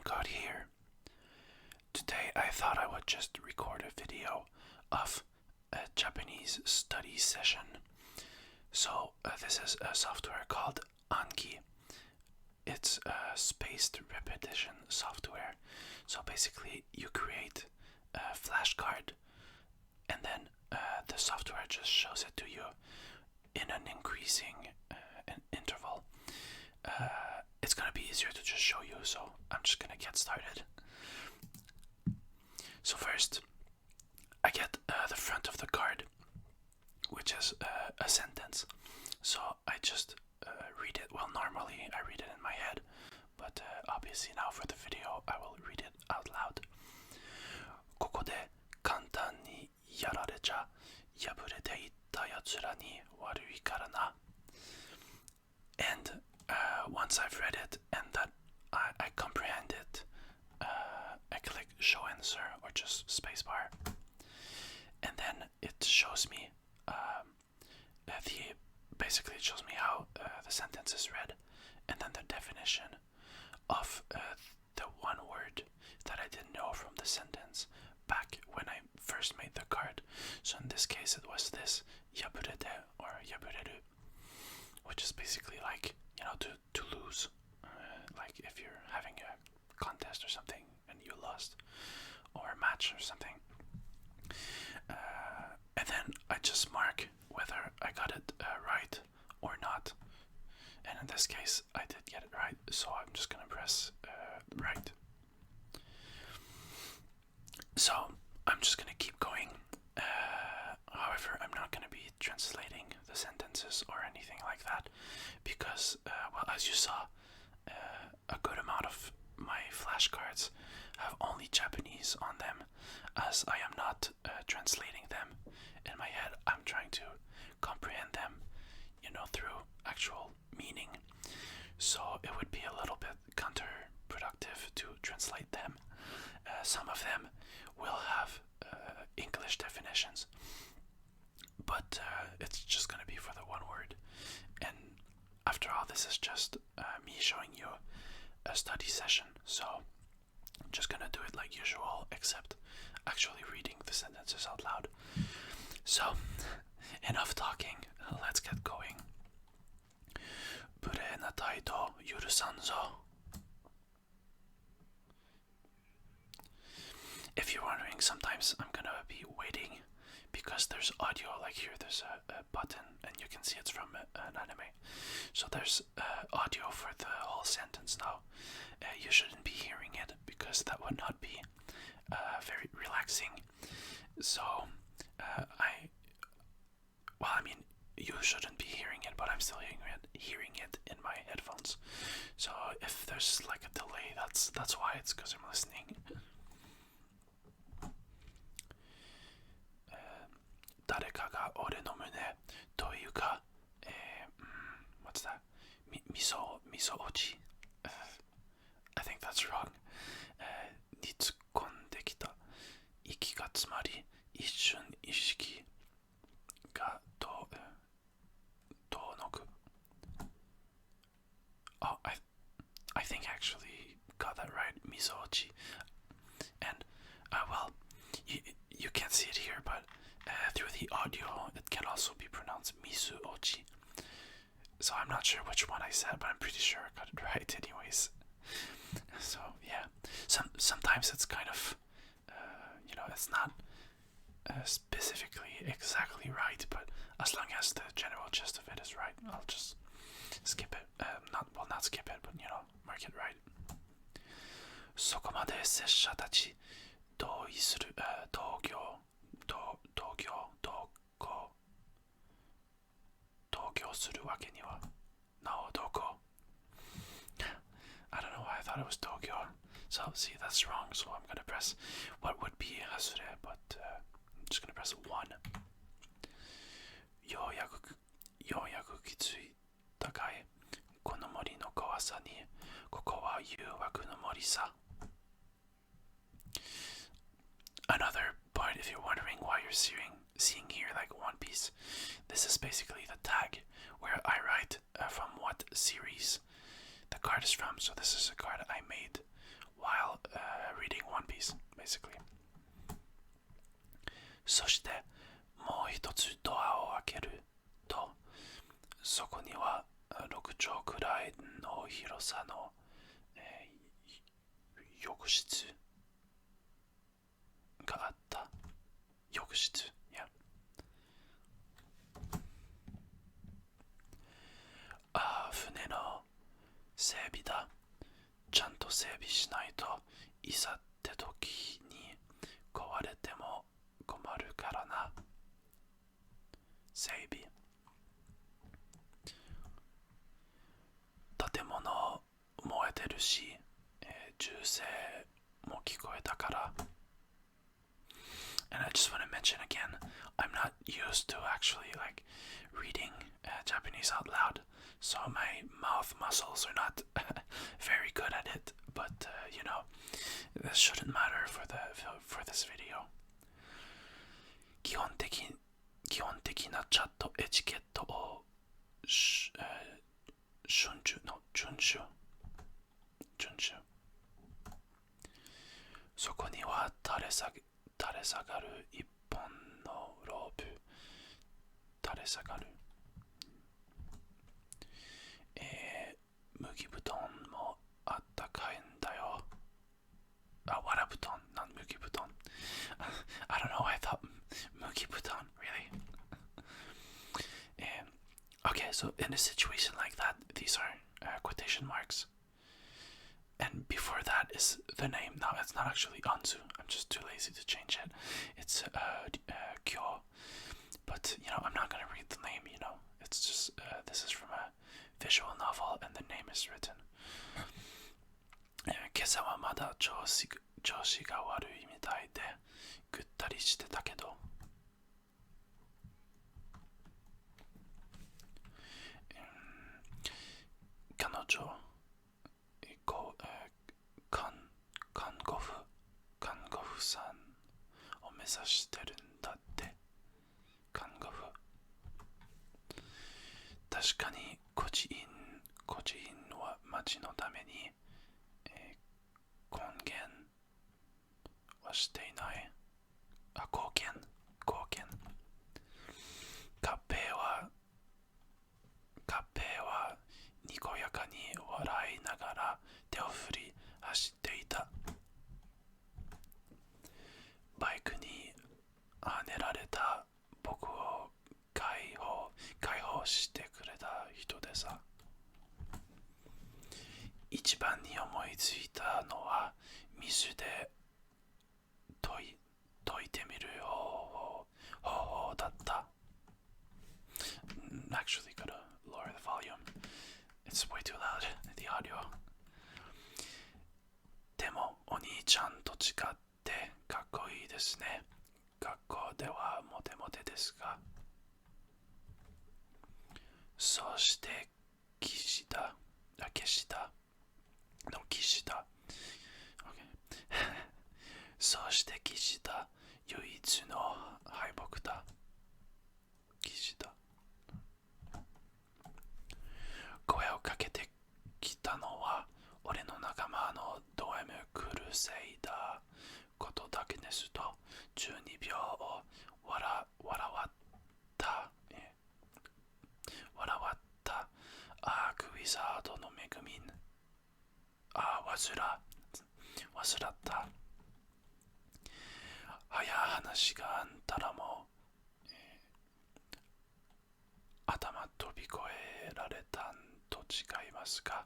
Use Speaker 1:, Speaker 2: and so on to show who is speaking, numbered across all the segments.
Speaker 1: code here. Today I thought I would just record a video of a Japanese study session. So this is a software called Anki. It's a spaced repetition software. So basically you create a flashcard and then the software just shows it to you in an increasing interval. It's gonna be easier to just show you, so I'm just gonna get started. So first, I get the front of the card, which is a sentence. So I just read it. Well, normally I read it in my head, but obviously now for the video I will read it out loud. ここで簡単にやられちゃ破れていったやつらに悪いからな。And once I've read it and that I comprehend it, I click show answer or just spacebar, and then it shows me basically it shows me how the sentence is read, and then the definition of the one word that I didn't know from the sentence back when I first made the card. So in this case it was this yaburete or yabureru, which is basically like, you know, to lose, like if you're having a contest or something and you lost, or a match or something. And then I just mark whether I got it right or not. And in this case, I did get it right, so I'm just gonna press right. So I'm just gonna keep going. However, I'm not gonna be translating the sentences or anything like that because, well, as you saw, a good amount of my flashcards have only Japanese on them, as I am not translating them in my head. I'm trying to comprehend them, you know, through actual meaning. So it would be a little bit counterproductive to translate them. Some of them will have English definitions, but it's just going to be for the one word. And after all, this is just me showing you a study session, so I'm just gonna do it like usual, except actually reading the sentences out loud. So, enough talking, let's get going. 無礼な態度許さんぞ. If you're wondering, sometimes I'm gonna be waiting because there's audio, like here there's a button and you can see it's from an anime. So there's audio for the whole sentence now. You shouldn't be hearing it because that would not be very relaxing. So I mean, you shouldn't be hearing it, but I'm still hearing it in my headphones. So if there's like a delay, that's why. It's because I'm listening. 誰かが俺の胸というか、what's that? みそ落ち I think that's wrong. に突っ込んできた息が詰まり一瞬意識が遠のく Oh, I think I actually got that right. みそ落ち And well, you can't see it here, but through the audio, it can also be pronounced misu ochi. So I'm not sure which one I said, but I'm pretty sure I got it right anyways. So yeah, sometimes it's kind of, you know, it's not specifically exactly right, but as long as the general gist of it is right, I'll just skip it. Not skip it, but, you know, mark it right. そこまで拙者たち同意する同居するわけにはなおどこ I don't know why I thought it was Tokyo. So see, that's wrong, so I'm gonna press what would be hasure, but I'm just gonna press 1. ようやくきつい高いこの森の怖さにここは誘惑の森さ Another point, if you're wondering why you're seeing here like One Piece, this is basically the tag where I write from what series the card is from. So this is a card I made while reading One Piece, basically. そしてもう一つドアを開けると、そこには6畳くらいの広さの、浴室があった。浴室、yeah. 船の整備だ。ちゃんと整備しないといざって時に壊れても困るからな。整備。建物燃えてるし、銃声も聞こえたから。And I just want to mention again, I'm not used to actually like reading Japanese out loud, so my mouth muscles are not very good at it. But you know, this shouldn't matter for this video. 基本的なチャットエチケットを遵守。そこには垂れ下がる一本のロープ。垂れ下がる。麦布団もあったかいんだよ。わら布団、not 麦布団。I don't know, I thought 麦布団, really? Okay, so in a situation like that, these are quotation marks. And before that is the name. Now, it's not actually Anzu. I'm just too lazy to change it. It's Kyo. But, you know, I'm not going to read the name, you know. It's just, this is from a visual novel and the name is written. 今朝はまだ調子が悪いみたいでぐったりしてたけど、彼女看護婦さんを目指してるんだって。看護婦。確かに孤児院は町のために、貢献はしていない。貢献。カッペはにこやかに笑いながら手を振り走っていた。バイクにはねられた僕を解放してくれた人でさ。一番に思いついたのは水で溶いてみる方法だった。Actually gotta lower the volume. It's way too loud, the audio. でもお兄ちゃんと違ってかっこいいですね。学校ではモテモテですが。そして岸田そして岸田唯一の敗北だ。岸田声をかけてきたのは俺の仲間のド M クルセイダーことだけですと12秒を笑わったアークウィザードの恵みん患った。早話があんたらも、頭飛び越えられたんと違いますか。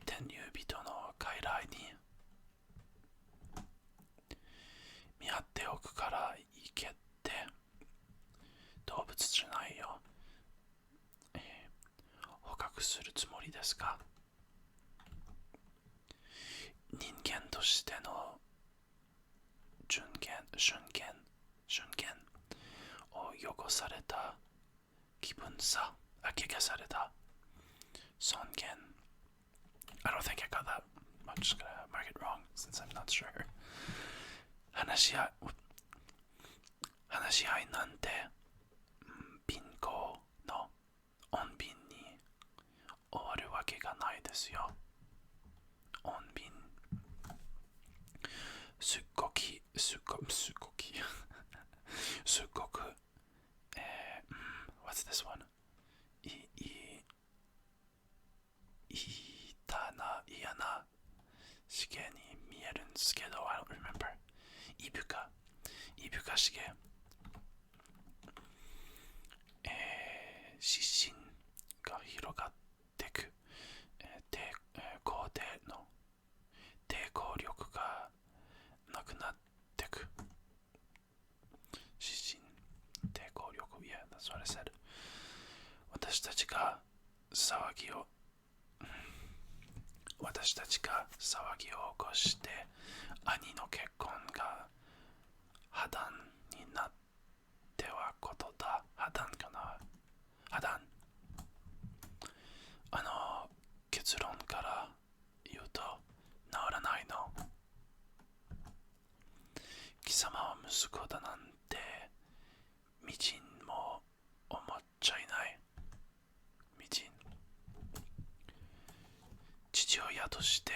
Speaker 1: 転入人の傀儡に見張っておくから行けって動物じゃないよ。捕獲するつもりですか。人間としての瞬間を汚された気分さ。怪我された尊厳。I don't think I got that. I'm just gonna mark it wrong since I'm not sure. 話し合いなんて貧困の穏便に終わるわけがないですよ。穏便。すっごきすっごきすっごくwhat's this one? 嫌なしげに見えるんですけど I don't remember いぶかしげ湿疹が広がってく、抵抗力がなくなってく湿疹抵抗力 Yeah, that's what I said 私たちが騒ぎを起こして兄の結婚が破談になってはことだ破談かな破談結論から言うと治らないの貴様は息子だなんてみじんも思っちゃいないみじん父親として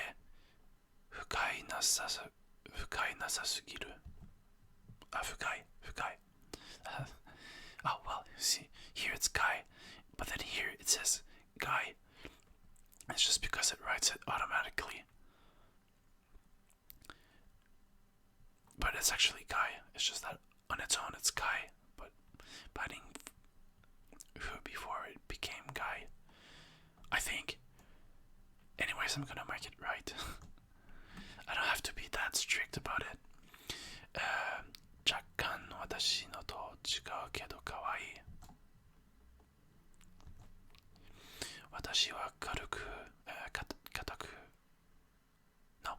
Speaker 1: 不快なさすぎる不快oh well see here it's guy but then here it says guy it's just because it writes it automatically but it's actually guy it's just that on its own it's guy but adding who before it became guy I think anyways I'm gonna make it right I don't have to be that strict about it 若干私のと違うけど可愛い私は軽く硬く No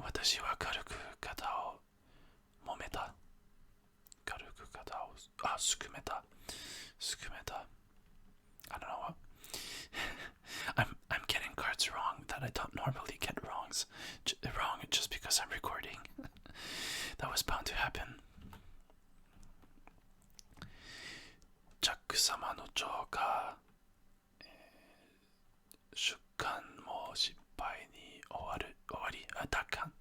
Speaker 1: 私は軽く肩を揉めた軽く肩をすくめた I don't know what I'm getting cards wrong that I don't normally get wrong just because I'm recording that was bound to happen ジャック様の腸が、出棺も失敗に終わり奪還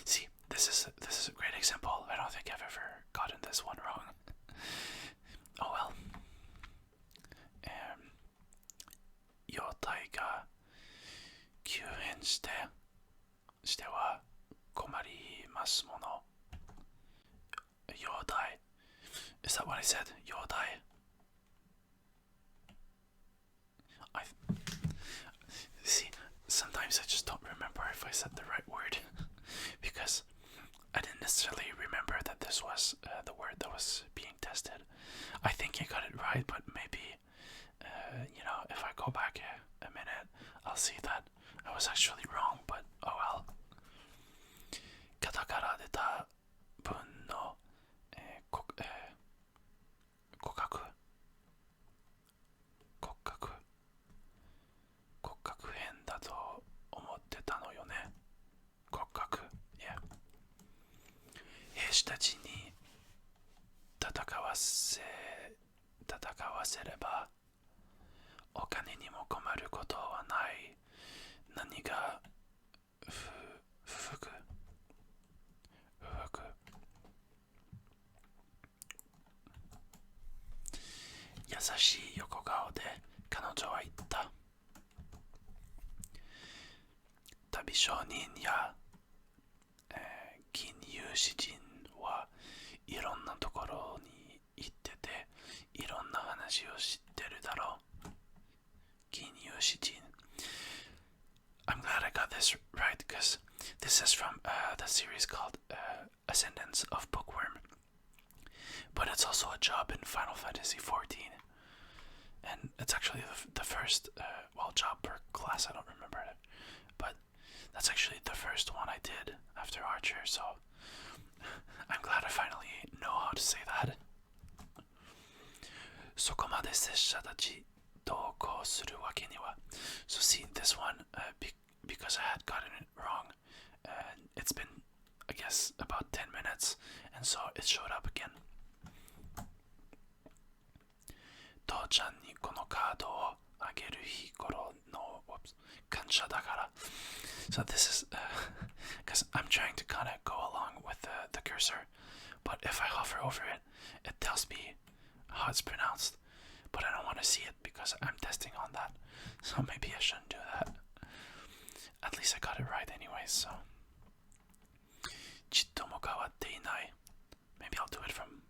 Speaker 1: See, this is a great example. I don't think I've ever gotten this one wrong. Oh well. 容態が急変しては困りますもの容態 Is that what I said? 容態See, sometimes I just don't remember if I said the right word because I didn't necessarily remember that this was the word that was being tested. I think I got it right, but maybe, if I go back a minute, I'll see that I was actually wrong, but oh well. 肩から出た分の、骨格変だと思ってたのよね骨格 Yeah 兵士たちに戦わせればお金にも困ることはない何が不服優しい横顔で彼女は言った旅商人や、金融詩人はいろんなところに行ってていろんな話を知ってるだろう金融詩人 I'm glad I got this right because this is from the series called Ascendance of Bookworm but it's also a job in Final Fantasy XIV and it's actually the first job per class I don't remember it but that's actually the first one I did after Archer, so I'm glad I finally know how to say that. そこまで拙者たち同行するわけには So see, this one, because I had gotten it wrong, it's been, I guess, about 10 minutes, and so it showed up again. 父ちゃんにこのカードをあげる日頃の感謝だから So this is because trying to kind of go along with the cursor, but if I hover over it, it tells me how it's pronounced, but I don't want to see it because I'm testing on that, so maybe I shouldn't do that. At least I got it right anyway, so. ちっとも変わっていない. Maybe I'll do it from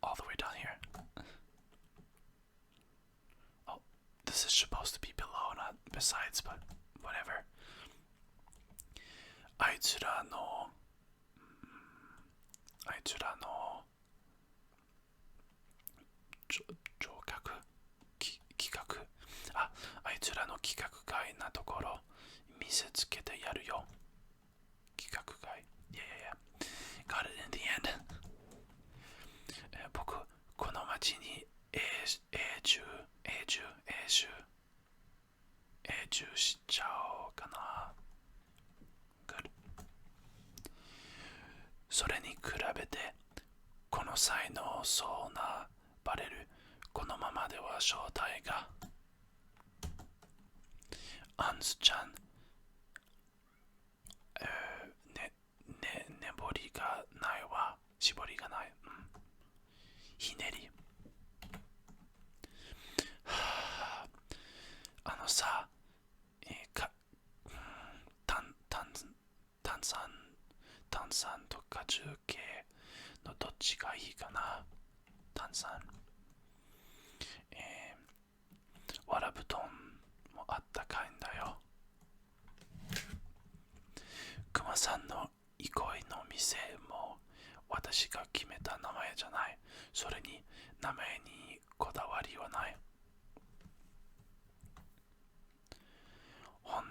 Speaker 1: all the way down here. Oh, this is supposed to be below, not besides, but whatever. あいつらの聴覚企画あいつらの企画外なところ見せつけてやるよ。企画外 Yeah. Got it in the end. 僕この町に永住しちゃおうかな。Good. それに比べてこの才能そうなバレるこのままでは正体がアンスちゃん粘りがないわ絞りがない、ひねりあのさ、炭酸と果汁系のどっちがいいかな。炭酸わら布団もあったかいんだよ。クマさんの憩いの店も私が決めた名前じゃない。それに名前にこだわりはない。本音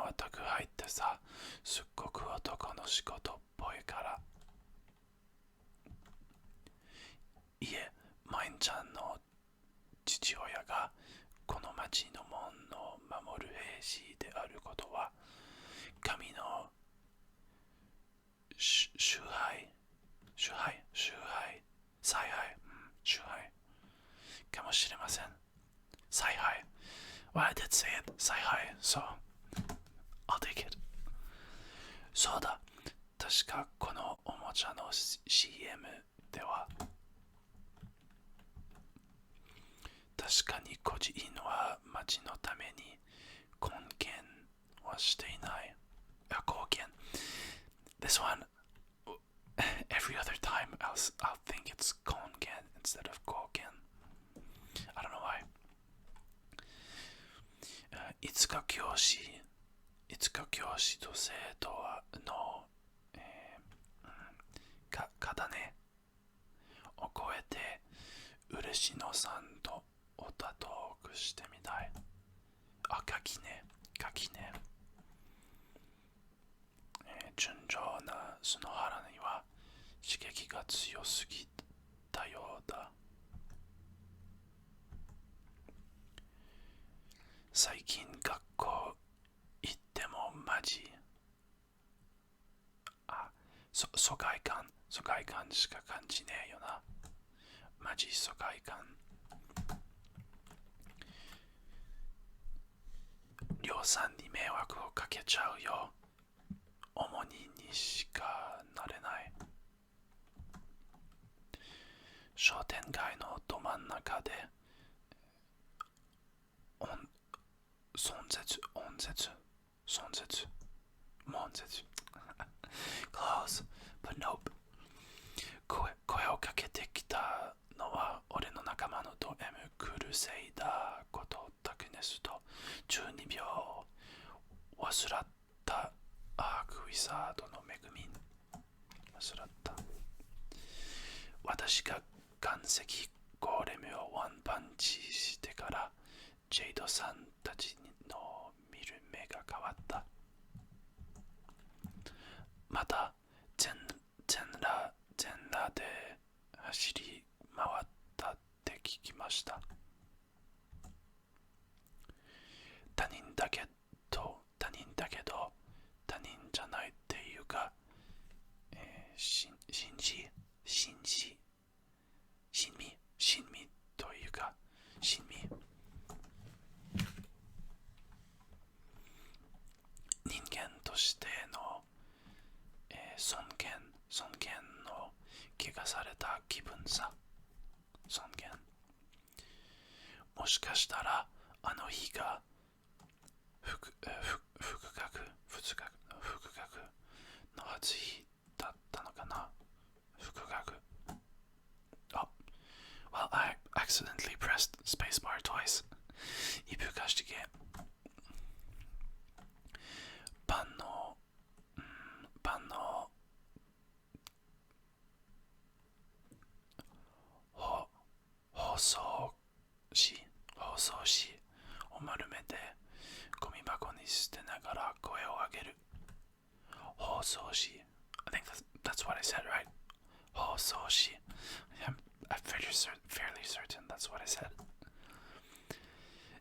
Speaker 1: は宅配ってさ、すっごく男の仕事っぽいから。いえ、マインちゃんの父親がこの町の門を守る兵士であることは神の支配かもしれません。采配 Well, I did say it. 采配 So I'll take it. そうだ、確かこのおもちゃの CM では確かに孤児院は町のために貢献はしていない。貢献 This one every other time I'll think it's 貢献 instead of 貢献 I don't know why. いつか教師と生徒の肩ねを超えて嬉野さんとおたトークしてみたい。垣根純情な篠原には刺激が強すぎたようだ。最近学校行ってもマジ疎外感しか感じねえよな。マジ疎外感。りょうさんに迷惑をかけちゃうよ。主にしかなれない。商店街のど真ん中で悶絶close but nope 声をかけてきたのは俺の仲間のド M クルセイダーことタクネスと12秒患ったアークウィザードの恵み患った私が岩石ゴーレムをワンパンチしてからジェイドさんたちの見る目が変わった。また全裸で走り回ったって聞きました。他人だけど他人じゃないっていうか、親身というか親身しかしたらあの日が復学の初日だったのかな。復学。Oh, well, I accidentally pressed spacebar twice. いぶかしてけ。万能包装紙を丸めてゴミ箱に捨てながら声を上げる。包装紙。I think that's what I said, right? 包装紙。I'm fairly certain that's what I said.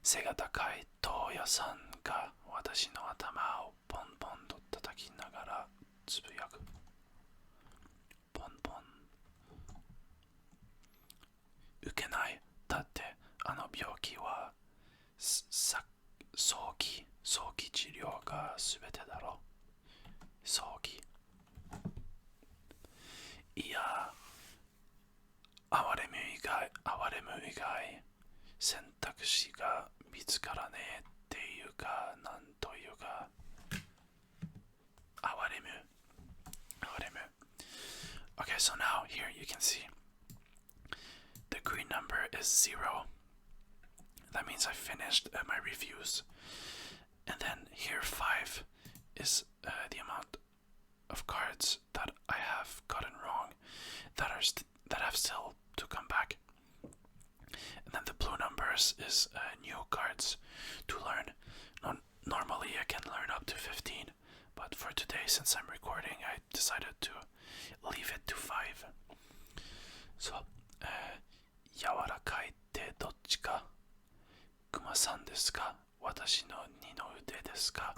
Speaker 1: 背が高い豆屋さんが私の頭をポンポンと叩きながらつぶやく。ポンポン。受けない。だってあの病気は早期治療が全てだろ。早期。いや、哀れむ以外選択肢が見つからねえっていうか、なんというか、哀れむ。Okay, so now here you can see the green number is 0. That means I finished my reviews. And then here 5 is the amount of cards that I have gotten wrong that have still to come back. And then the blue numbers is new cards to learn. Normally I can learn up to 15, but for today, since I'm recording, I decided to leave it to 5. So, 柔らかいってどっちか。クマさんですか？私の二の腕ですか？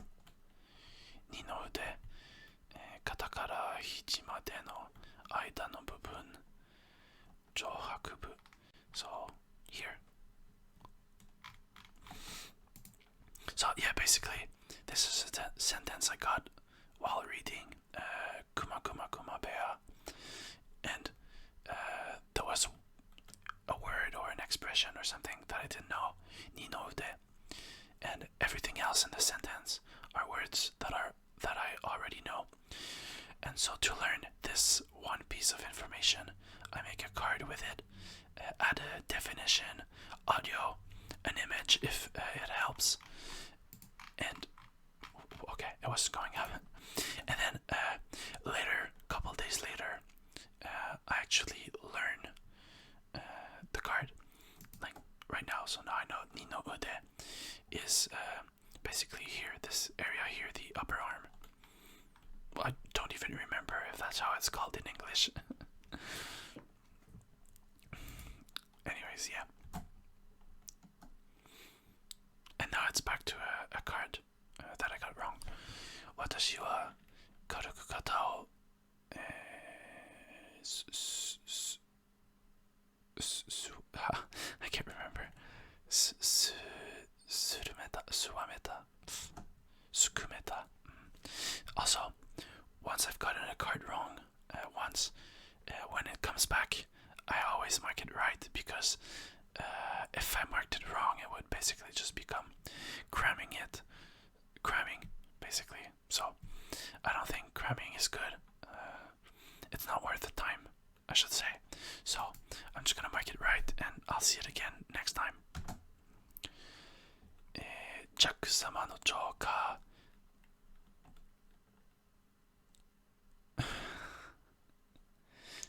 Speaker 1: 二の腕、肩から肘までの間の部分、上白部。So, here. So, yeah, basically, this is a sentence I got while reading Kuma Kuma Kuma Bear. And there was a word or an expression or something that I didn't know, ni no ude, and everything else in the sentence are words that I already know. And so to learn this one piece of information, I make a card with it, add a definition, audio, an image if it helps, and okay, it was going up. And then later, a couple days later, I actually learn the card, like right now. So now I know ni no ude is basically here, this area here, the upper arm. Well, I don't even remember if that's how it's called in English. Anyways, yeah. And now it's back to a card that I got wrong. 私は軽く肩をI can't remember. するめた、すわめた、すくめた。Also, once I've gotten a card wrong, when it comes back, I always mark it right because if I marked it wrong, it would basically just become cramming, basically. So I don't think cramming is good. It's not worth the time, I should say. So I'm just gonna mark it right, and I'll see it again next time. ジャック様のジョーカー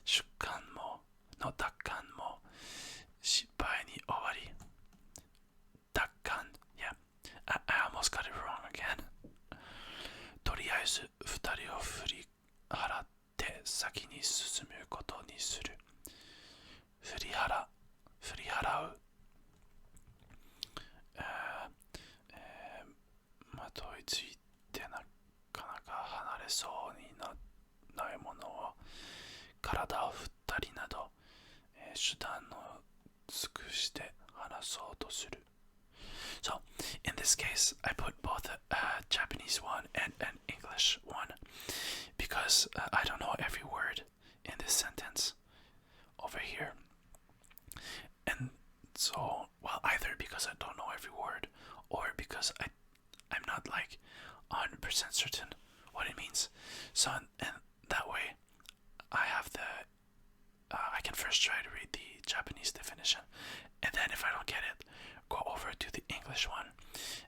Speaker 1: 出棺もの奪還も失敗に終わり。奪還 Yeah, I almost got it wrong again. とりあえず二人を振り払って先に進むことにする。振り払う。まといついてなかなか離れそうにないものを体を振ったりなど、手段を尽くして話そうとする。So, in this case, I put both a Japanese one and an English one because I don't know every word in this sentence over here. And so, well, either because I don't know every word, or because I'm not like 100% certain what it means. So and that way, I can first try to read the Japanese definition, and then if I don't get it, go over to the English one.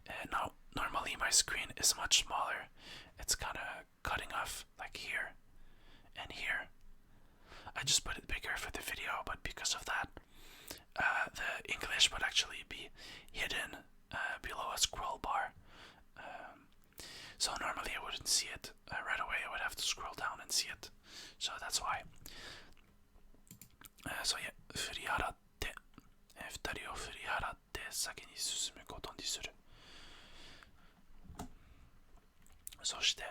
Speaker 1: And now, normally my screen is much smaller. It's kind of cutting off like here and here. I just put it bigger for the video, but because of that, the English would actually be hidden below a scroll bar. So normally I wouldn't see it right away. I would have to scroll down and see it. So that's why. So yeah, 振り払って、二人を振り払って先に進むことにする。そして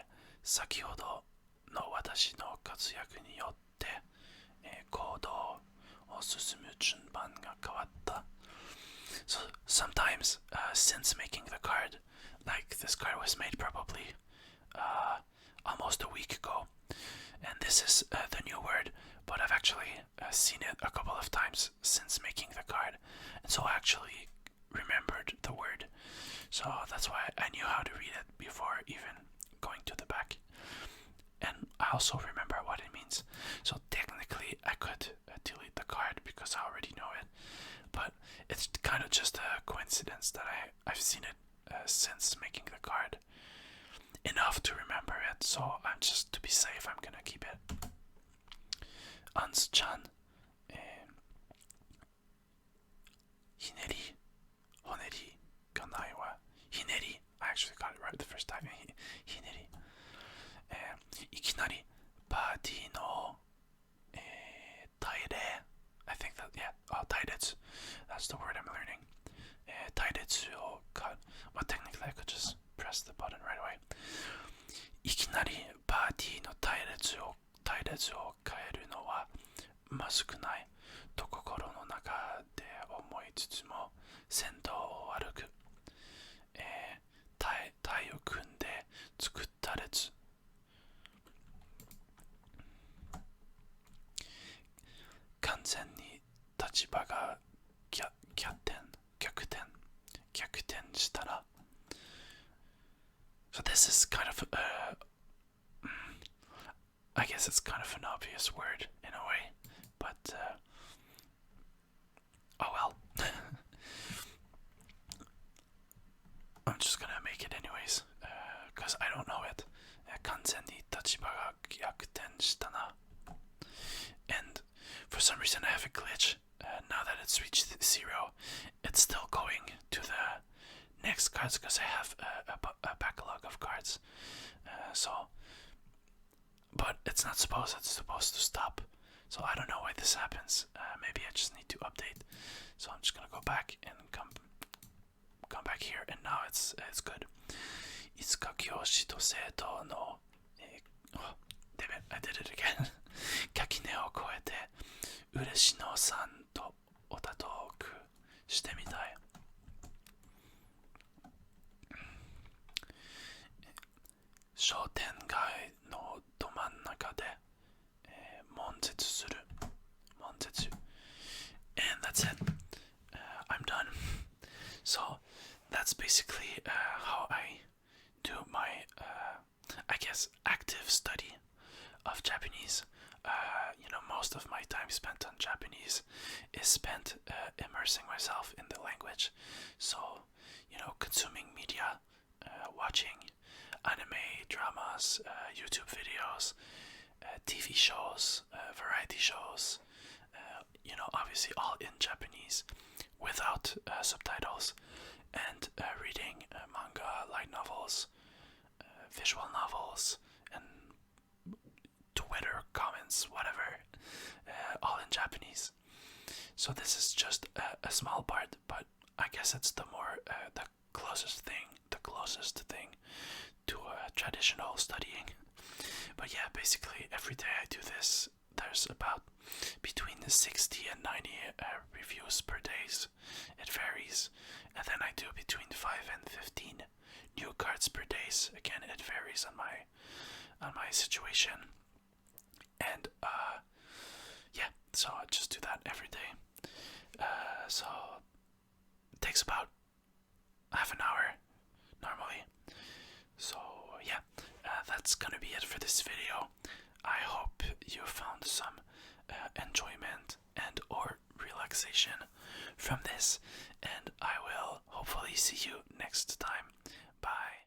Speaker 1: 先ほどの私の活躍によって、行動を進む順番が変わった。So sometimes, since making the card, like this card was made probably almost a week ago, and this is the new word, but I've actually seen it a couple of times since making the card, and so I actually remembered the word. So that's why I knew how to read it before even going to the back. And I also remember what it means. So technically I could delete the card because I already know it, but it's kind of just a coincidence that I've seen it since making the card enough to remember it. So I'm just, to be safe, I'm gonna keep it. Ans-chan, hineri, honeri, ganai wa hineri. I actually got it right the first time. Hineri. いきなりパーティーの対例 I think that, yeah, 対列 that's the word I'm learning 対列をcut well technically I could just press the button right away いきなりパーティーの対列を変えるのはまずくないと心の中で思いつつも先頭を歩く対を組んで作った列完全に立場が逆転したら So this is kind of I guess it's kind of an obvious word in a way, but oh well. I'm just gonna make it anyways, because I don't know it. 完全に立場が逆転したな And for some reason I have a glitch. Now that it's reached 0, it's still going to the next cards because I have a backlog of cards. But it's not supposed. It's supposed to stop. So I don't know why this happens. Maybe I just need to update. So I'm just gonna go back and come back here, and now it's good. いつか教師と生徒のdamn it, I did it again. 垣根を越えて嬉野さんとおたトークしてみたい。商店街のど真ん中で、悶絶する。悶絶。And that's it. I'm done. So that's basically how I do my, I guess, active study of Japanese. Most of my time spent on Japanese is spent immersing myself in the language. So, consuming media, watching anime, dramas, YouTube videos, TV shows, variety shows, obviously all in Japanese without subtitles, and reading manga, light novels, visual novels, and Twitter comments, whatever, all in Japanese. So this is just a small part, but I guess it's the closest thing to traditional studying. But yeah, basically every day I do this. There's about between 60 and 90 reviews per day. It varies, and then I do between 5 and 15 new cards per day. Again, it varies on my situation. And yeah, so I just do that every day. So takes about half an hour normally. So yeah, that's gonna be it for this video. I hope you found some enjoyment and or relaxation from this, and I will hopefully see you next time. Bye.